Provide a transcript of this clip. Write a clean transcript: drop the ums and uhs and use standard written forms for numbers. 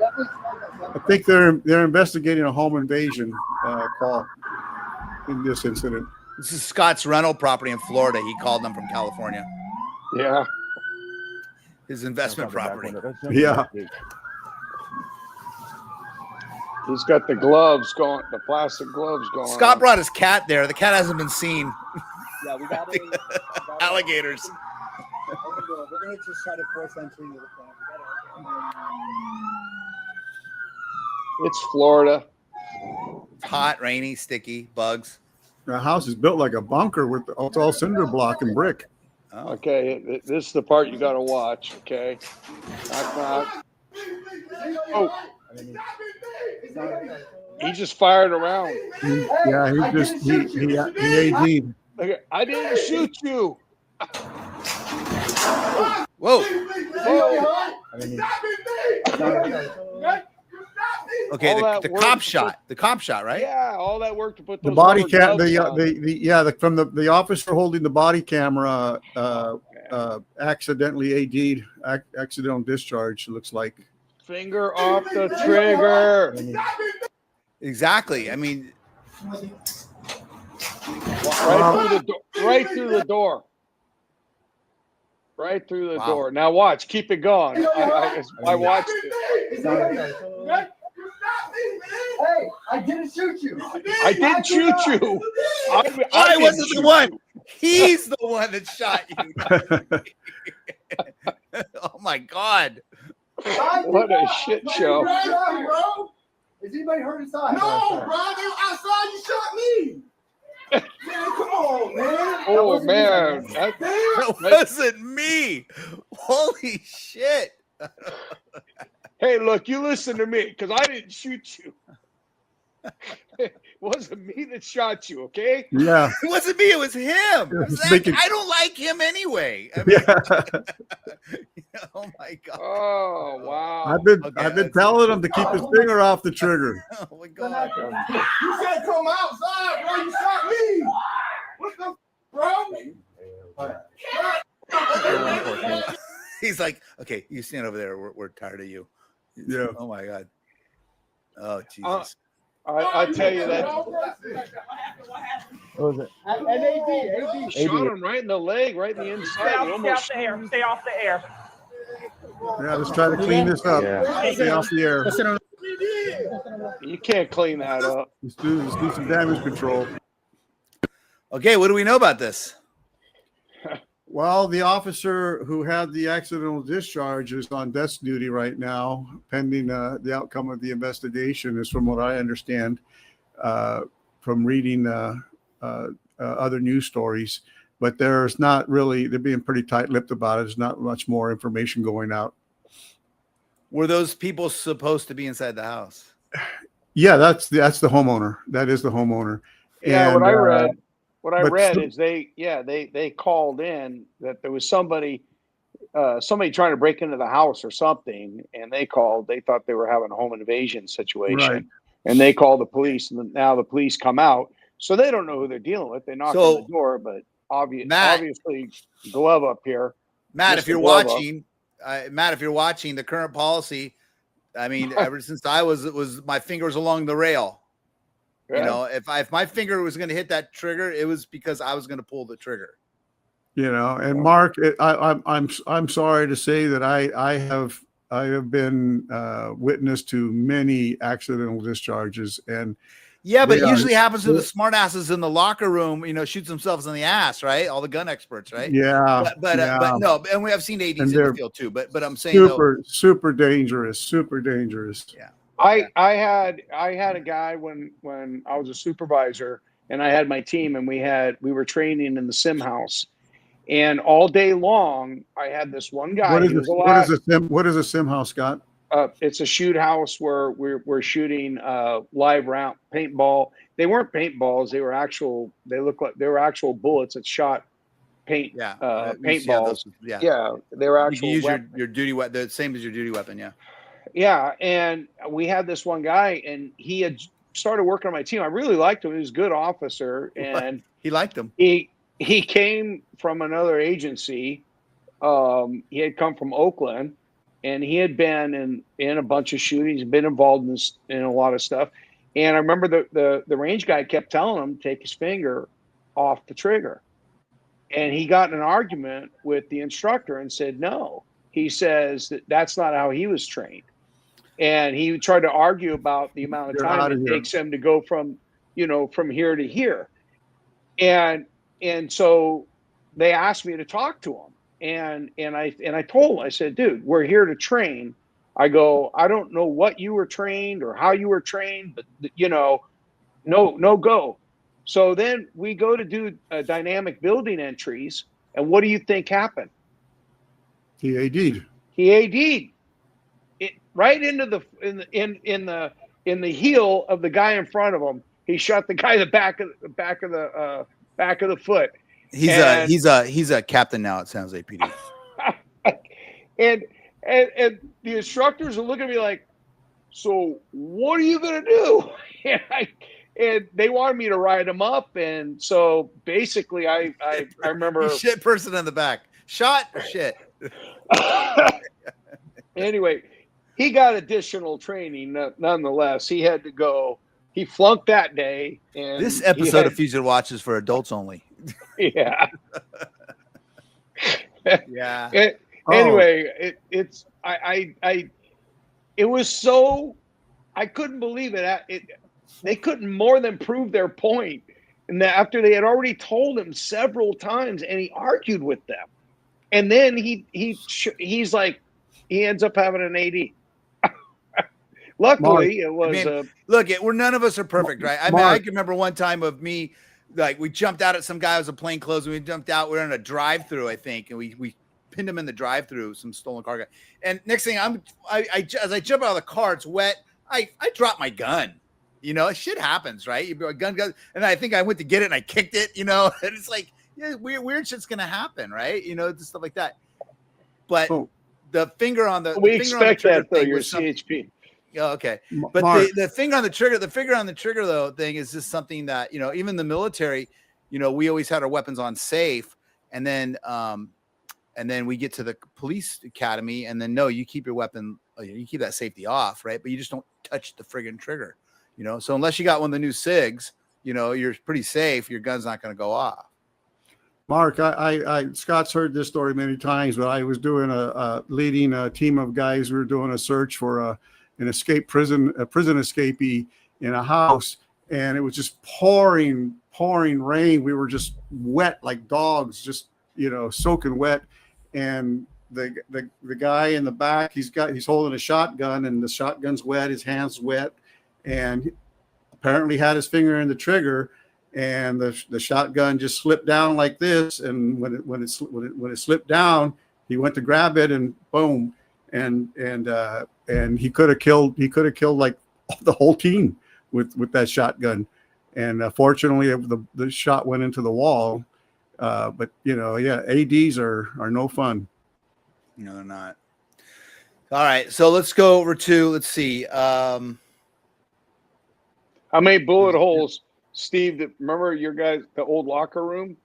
I think they're investigating a home invasion call in this incident. This is Scott's rental property in Florida. He called them from California. Yeah. His investment property. Yeah. He's got the gloves going, the plastic gloves going. Scott brought his cat there. The cat hasn't been seen. Yeah, we got it. Alligators. We're going to just try to force entry into the plant. It's Florida. Hot, rainy, sticky, bugs. The house is built like a bunker with it's all cinder block and brick. Oh. Okay, this is the part you got to watch. Okay. Knock, knock. Oh. He just fired around. He AD'd. Okay, I didn't shoot you. Whoa. Whoa. Okay, All the that cop work- shot. The cop shot, right? Yeah, all that work to put The those body rubber cam, gloves on. from the officer holding the body camera accidentally AD'd, accidental discharge. Looks like. Finger off the trigger. Exactly. I mean, Right through the door. Right through the Wow. door. Now watch. Keep it going. I watched it. Hey, I didn't shoot you. I didn't shoot you. I didn't wasn't shoot the one. you. He's the one that shot you. Oh my God. What a shit show. Bro. Is anybody hurt inside? No, bro. They were outside. You shot me. Man, come on, man. Oh man. That wasn't me. Holy shit. Hey, look, you listen to me because I didn't shoot you. It wasn't me that shot you, okay? Yeah. It wasn't me. It was him. I don't like him anyway. I mean, oh my God. Oh wow. I've been telling him to keep his finger off the trigger. Oh my God. You said come outside, bro. You shot me. What the, bro? He's like, okay, you stand over there. We're tired of you. Yeah. Oh my God. Oh Jesus. I tell you that. What was it? AD. Shot him right in the leg, right in the inside. Stay off the air. Stay off the air. Yeah, let's try to clean this up. Yeah. Stay off the air. You can't clean that up. Let's do some damage control. Okay, what do we know about this? Well, the officer who had the accidental discharge is on desk duty right now, pending the outcome of the investigation, is from what I understand from reading other news stories. But there's not really, they're being pretty tight-lipped about it. There's not much more information going out. Were those people supposed to be inside the house? Yeah, that's the homeowner. That is the homeowner. Yeah, And, what I read is they called in that there was somebody trying to break into the house or something, and they thought they were having a home invasion situation. Right. And they called the police, and now the police come out. So they don't know who they're dealing with. They knock on the door, but obviously glove up here. Matt, Mr. if you're Glove watching, the current policy, I mean, ever since I was my fingers along the rail. Yeah. You know, if my finger was going to hit that trigger, it was because I was going to pull the trigger. You know, and Mark, I'm sorry to say that I have been witness to many accidental discharges, and yeah, but it usually happens to the smartasses in the locker room. You know, shoots themselves in the ass, right? All the gun experts, right? Yeah, but no, and we have seen ADs in the field too. But I'm saying super dangerous. Yeah. I had a guy when I was a supervisor, and I had my team, and we were training in the sim house, and all day long I had this one guy. What is a sim house, Scott? It's a shoot house where we're shooting live round paintball. They weren't paintballs; they were actual. They looked like they were actual bullets that shot paint. Yeah, paintballs. Yeah, they were actual. You can use your duty weapon, the same as your duty weapon. Yeah. Yeah, and we had this one guy, and he had started working on my team. I really liked him. He was a good officer, and he liked him. He came from another agency. He had come from Oakland, and he had been in a bunch of shootings, been involved in a lot of stuff. And I remember the range guy kept telling him to take his finger off the trigger. And he got in an argument with the instructor and said, no. He says that's not how he was trained. And he tried to argue about the amount of You're time outta it here. takes him to go from here to here. And so they asked me to talk to him. And I told him, I said, dude, we're here to train. I go, I don't know what you were trained or how you were trained, but no go. So then we go to do dynamic building entries. And what do you think happened? He AD'd. He AD'd it right into in the heel of the guy in front of him. He shot the guy in the back of the foot. He's a captain now at San Jose PD. and the instructors are looking at me like, so what are you gonna do? And they wanted me to ride him up, and so basically I remember You shit person in the back. Shot or shit. Anyway, he got additional training nonetheless. He had to go. He flunked that day. And This episode of Fugitive Watch is for adults only. Yeah. Yeah. Anyway, it was so, I couldn't believe it. They couldn't more than prove their point. And that after they had already told him several times, and he argued with them. And then he's like, he ends up having an AD. Luckily, it was. Look, we're none of us are perfect, right? I mean, I can remember one time of me, like we jumped out at some guy who was a plainclothes, and we jumped out. We were in a drive-through, I think, and we pinned him in the drive-through, some stolen car guy. And next thing, as I jump out of the car, it's wet. I drop my gun. Shit happens, right? You a gun, and I think I went to get it and I kicked it. And it's like, yeah, weird shit's gonna happen, right? Just stuff like that. But the finger on the we the finger expect on the that though. Your something. CHP. Oh, okay. But the finger on the trigger though thing is just something that, even the military, we always had our weapons on safe, and then we get to the police academy, and then no, you keep your weapon, you keep that safety off, right? But you just don't touch the friggin' trigger, so unless you got one of the new SIGs, you're pretty safe. Your gun's not going to go off. Mark, Scott's heard this story many times, but I was doing leading a team of guys. We were doing a search for an prison escapee in a house, and it was just pouring rain. We were just wet like dogs, just soaking wet. And the guy in the back, he's holding a shotgun, and the shotgun's wet, his hand's wet, and apparently had his finger in the trigger, and the shotgun just slipped down like this. And when it slipped down, he went to grab it, and boom, and he could have killed like the whole team with that shotgun. And fortunately, the shot went into the wall. But ADs are no fun. No, they're not. All right, so let's go over to, let's see. How many bullet holes, Steve? Remember your guys, the old locker room?